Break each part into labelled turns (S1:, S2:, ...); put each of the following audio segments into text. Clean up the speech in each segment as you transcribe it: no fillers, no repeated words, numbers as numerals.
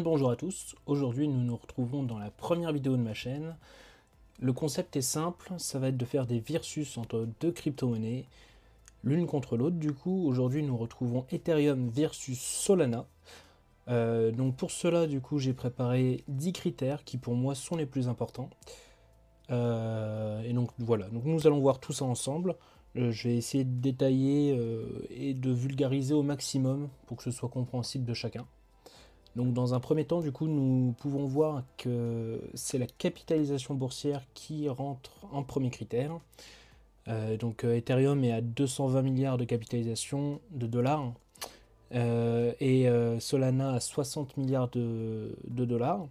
S1: Bonjour à tous, aujourd'hui nous nous retrouvons dans la première vidéo de ma chaîne. Le concept est simple, ça va être de faire des versus entre deux crypto-monnaies, l'une contre l'autre. Du coup, aujourd'hui nous retrouvons Ethereum versus Solana. Donc pour cela, du coup, j'ai préparé 10 critères qui pour moi sont les plus importants. Et donc voilà, donc nous allons voir tout ça ensemble. Je vais essayer de détailler et de vulgariser au maximum pour que ce soit compréhensible de chacun. Donc dans un premier temps, du coup, nous pouvons voir que c'est la capitalisation boursière qui rentre en premier critère. Ethereum est à 220 milliards de capitalisation de dollars et Solana à 60 milliards de dollars.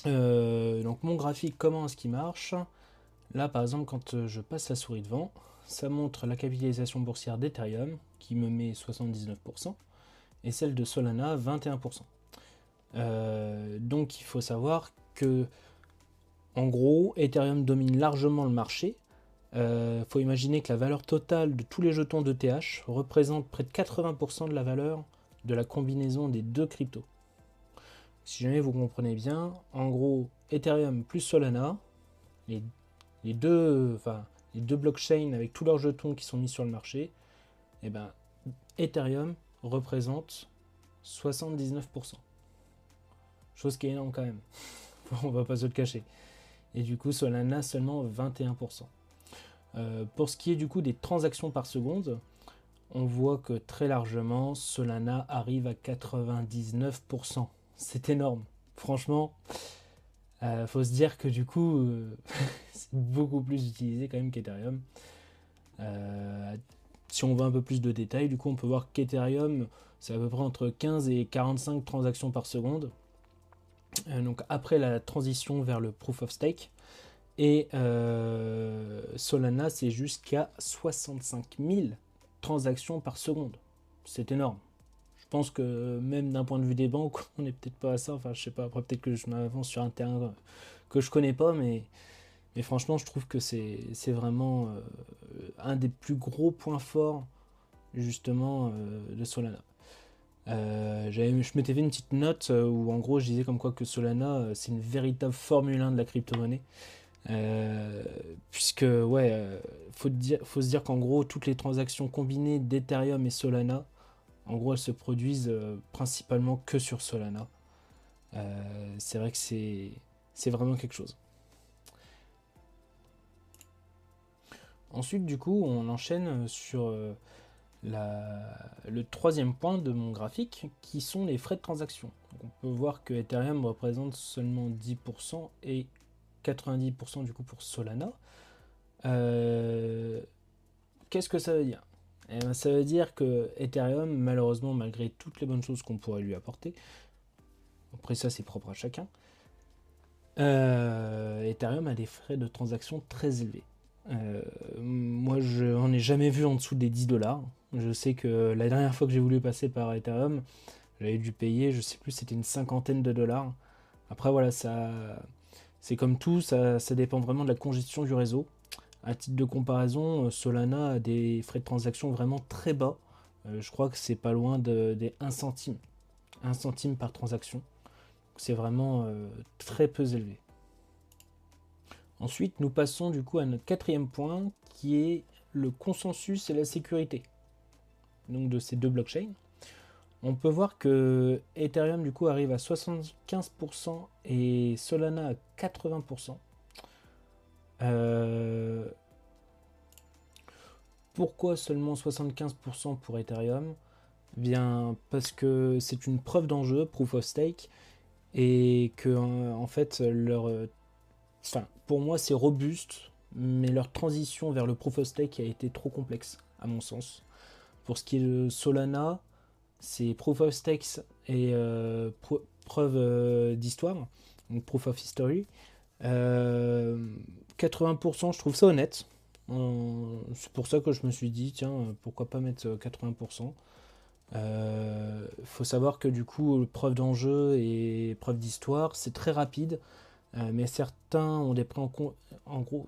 S1: Donc mon graphique, comment est-ce qu'il marche? Là, par exemple, quand je passe la souris devant, ça montre la capitalisation boursière d'Ethereum qui me met 79% et celle de Solana 21%. Donc il faut savoir que en gros Ethereum domine largement le marché. Faut imaginer que la valeur totale de tous les jetons d'ETH représente près de 80% de la valeur de la combinaison des deux cryptos. Si jamais vous comprenez bien, en gros Ethereum plus Solana, les deux blockchains avec tous leurs jetons qui sont mis sur le marché, et ben Ethereum représente 79%. Chose qui est énorme quand même. On va pas se le cacher. Et du coup, Solana seulement 21%. Pour ce qui est du coup des transactions par seconde, on voit que très largement, Solana arrive à 99%. C'est énorme. Franchement, faut se dire que du coup, c'est beaucoup plus utilisé quand même qu'Ethereum. Si on veut un peu plus de détails, du coup, on peut voir qu'Ethereum, c'est à peu près entre 15 et 45 transactions par seconde. Donc après la transition vers le proof of stake. Et Solana, c'est jusqu'à 65 000 transactions par seconde. C'est énorme. Je pense que même d'un point de vue des banques, on n'est peut-être pas à ça. Enfin, je sais pas. Après, peut-être que je m'avance sur un terrain que je connais pas, mais franchement, je trouve que c'est vraiment un des plus gros points forts justement de Solana. Je m'étais fait une petite note où en gros je disais comme quoi que Solana c'est une véritable Formule 1 de la crypto-monnaie. Puisque ouais, faut se dire qu'en gros toutes les transactions combinées d'Ethereum et Solana, en gros elles se produisent principalement que sur Solana. C'est vrai que c'est vraiment quelque chose. Ensuite du coup on enchaîne sur le troisième point de mon graphique qui sont les frais de transaction. Donc on peut voir que Ethereum représente seulement 10% et 90% du coup pour Solana. Qu'est-ce que ça veut dire? Eh ben, ça veut dire que Ethereum, malheureusement, malgré toutes les bonnes choses qu'on pourrait lui apporter, après ça c'est propre à chacun, Ethereum a des frais de transaction très élevés. Moi je n'en ai jamais vu en dessous des 10 dollars. Je sais que la dernière fois que j'ai voulu passer par Ethereum, j'avais dû payer, je sais plus, c'était une cinquantaine de dollars. Après voilà, c'est comme tout, ça dépend vraiment de la congestion du réseau. À titre de comparaison, Solana a des frais de transaction vraiment très bas. Je crois que c'est pas loin des 1 centime. 1 centime par transaction. C'est vraiment très peu élevé. Ensuite, nous passons du coup à notre quatrième point qui est le consensus et la sécurité. Donc de ces deux blockchains. On peut voir que Ethereum du coup arrive à 75% et Solana à 80%. Pourquoi seulement 75% pour Ethereum? Bien parce que c'est une preuve d'enjeu, proof of stake, et que en fait pour moi c'est robuste, mais leur transition vers le proof of stake a été trop complexe à mon sens. Pour ce qui est de Solana, c'est proof of stake et preuve d'histoire, donc proof of history. 80%, je trouve ça honnête. C'est pour ça que je me suis dit, tiens, pourquoi pas mettre 80%. Faut savoir que du coup, preuve d'enjeu et preuve d'histoire, c'est très rapide, mais certains ont des en gros,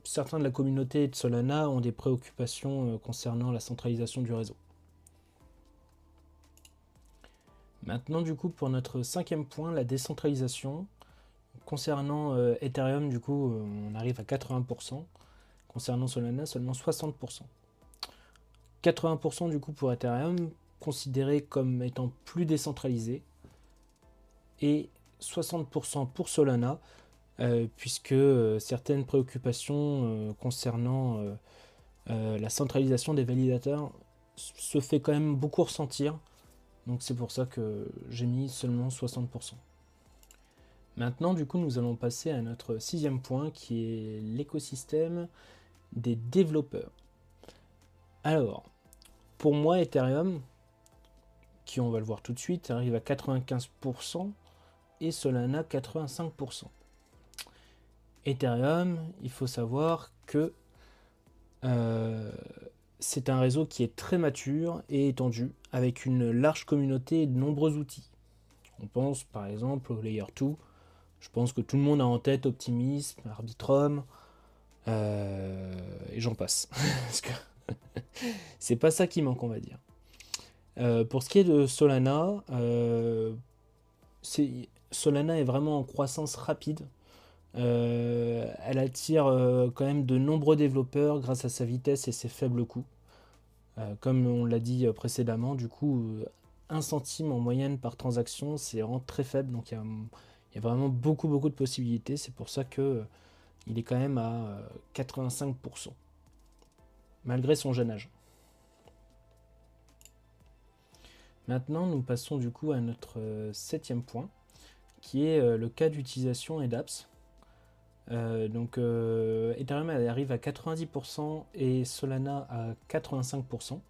S1: certains de la communauté de Solana ont des préoccupations concernant la centralisation du réseau. Maintenant, du coup, pour notre cinquième point, la décentralisation. Concernant Ethereum, du coup, on arrive à 80%. Concernant Solana, seulement 60%. 80% du coup pour Ethereum, considéré comme étant plus décentralisé. Et 60% pour Solana, puisque certaines préoccupations concernant la centralisation des validateurs se fait quand même beaucoup ressentir. Donc c'est pour ça que j'ai mis seulement 60%. Maintenant, du coup, nous allons passer à notre sixième point qui est l'écosystème des développeurs. Alors, pour moi, Ethereum, qui on va le voir tout de suite, arrive à 95% et Solana 85%. Ethereum, il faut savoir que c'est un réseau qui est très mature et étendu, avec une large communauté et de nombreux outils. On pense par exemple au Layer 2. Je pense que tout le monde a en tête Optimism, Arbitrum, et j'en passe. Parce que c'est pas ça qui manque, on va dire. Pour ce qui est de Solana, Solana est vraiment en croissance rapide. Elle attire quand même de nombreux développeurs grâce à sa vitesse et ses faibles coûts. Comme on l'a dit précédemment, du coup, 1 centime en moyenne par transaction, c'est vraiment très faible. Donc il y a vraiment beaucoup de possibilités. C'est pour ça que il est quand même à 85%, malgré son jeune âge. Maintenant, nous passons du coup à notre septième point, qui est le cas d'utilisation et d'apps. Ethereum arrive à 90% et Solana à 85%.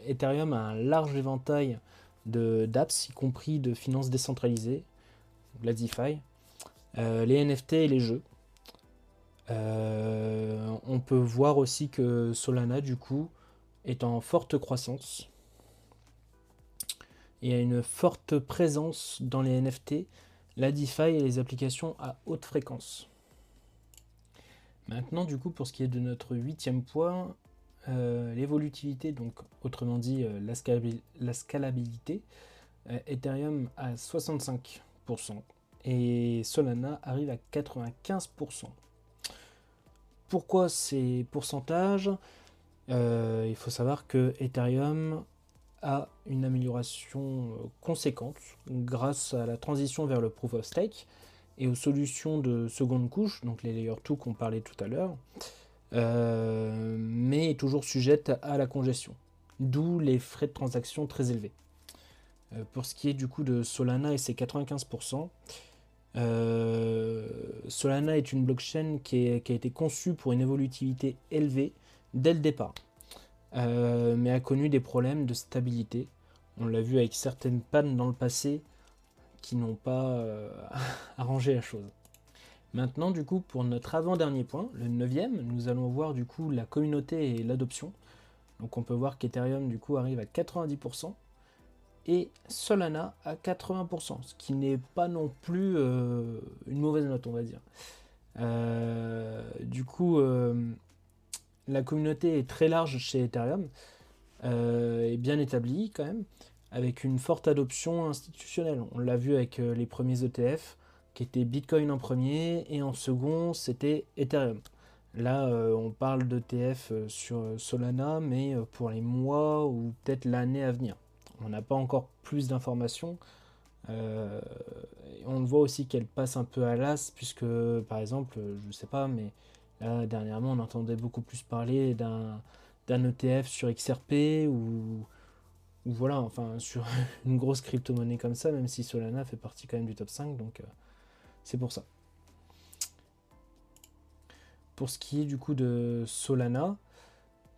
S1: Ethereum a un large éventail d'apps, y compris de finances décentralisées, la DeFi, les NFT et les jeux. On peut voir aussi que Solana, du coup, est en forte croissance. Il y a une forte présence dans les NFT, la DeFi et les applications à haute fréquence. Maintenant, du coup, pour ce qui est de notre huitième point, l'évolutivité, donc autrement dit la scalabilité, Ethereum à 65% et Solana arrive à 95%. Pourquoi ces pourcentages? Il faut savoir que Ethereum a une amélioration conséquente grâce à la transition vers le Proof of Stake et aux solutions de seconde couche, donc les Layer 2 qu'on parlait tout à l'heure, mais est toujours sujette à la congestion, d'où les frais de transaction très élevés. Pour ce qui est du coup de Solana et ses 95%, Solana est une blockchain qui a été conçue pour une évolutivité élevée dès le départ, mais a connu des problèmes de stabilité. On l'a vu avec certaines pannes dans le passé qui n'ont pas arrangé la chose. Maintenant, du coup, pour notre avant-dernier point, le 9e, nous allons voir du coup la communauté et l'adoption. Donc on peut voir qu'Ethereum du coup arrive à 90% et Solana à 80%, ce qui n'est pas non plus une mauvaise note, on va dire. La communauté est très large chez Ethereum, est bien établie quand même, avec une forte adoption institutionnelle. On l'a vu avec les premiers ETF, qui étaient Bitcoin en premier, et en second, c'était Ethereum. Là, on parle d'ETF sur Solana, mais pour les mois ou peut-être l'année à venir. On n'a pas encore plus d'informations. On le voit aussi qu'elle passe un peu à l'as, puisque, par exemple, je ne sais pas, mais là, dernièrement, on entendait beaucoup plus parler d'un ETF sur XRP ou voilà, enfin, sur une grosse crypto-monnaie comme ça, même si Solana fait partie quand même du top 5, donc c'est pour ça. Pour ce qui est du coup de Solana,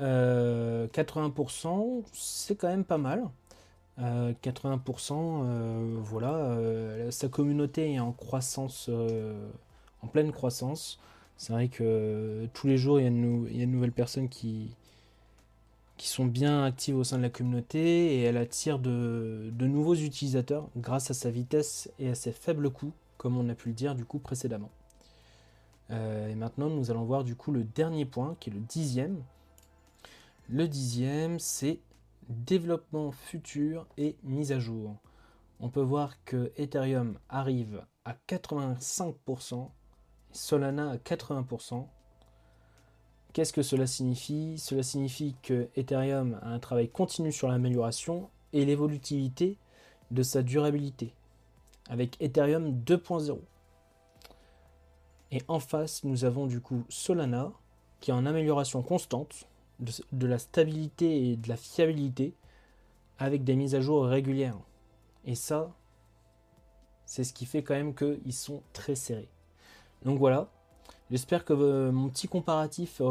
S1: 80%, c'est quand même pas mal. 80%, sa communauté est en croissance, en pleine croissance. C'est vrai que tous les jours, il y a de nouvelles personnes qui sont bien actives au sein de la communauté et elle attire de nouveaux utilisateurs grâce à sa vitesse et à ses faibles coûts, comme on a pu le dire du coup précédemment. Et maintenant, nous allons voir du coup le dernier point, qui est le 10e. Le 10e, c'est développement futur et mise à jour. On peut voir que Ethereum arrive à 85%, Solana à 80%. Qu'est-ce que cela signifie? Cela signifie que Ethereum a un travail continu sur l'amélioration et l'évolutivité de sa durabilité, avec Ethereum 2.0. Et en face, nous avons du coup Solana, qui est en amélioration constante de la stabilité et de la fiabilité, avec des mises à jour régulières. Et ça, c'est ce qui fait quand même qu'ils sont très serrés. Donc voilà, j'espère que mon petit comparatif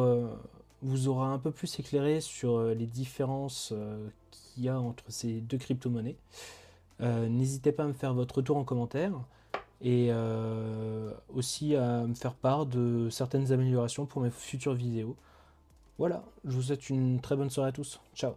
S1: vous aura un peu plus éclairé sur les différences qu'il y a entre ces deux crypto-monnaies. N'hésitez pas à me faire votre retour en commentaire et aussi à me faire part de certaines améliorations pour mes futures vidéos. Voilà, je vous souhaite une très bonne soirée à tous. Ciao.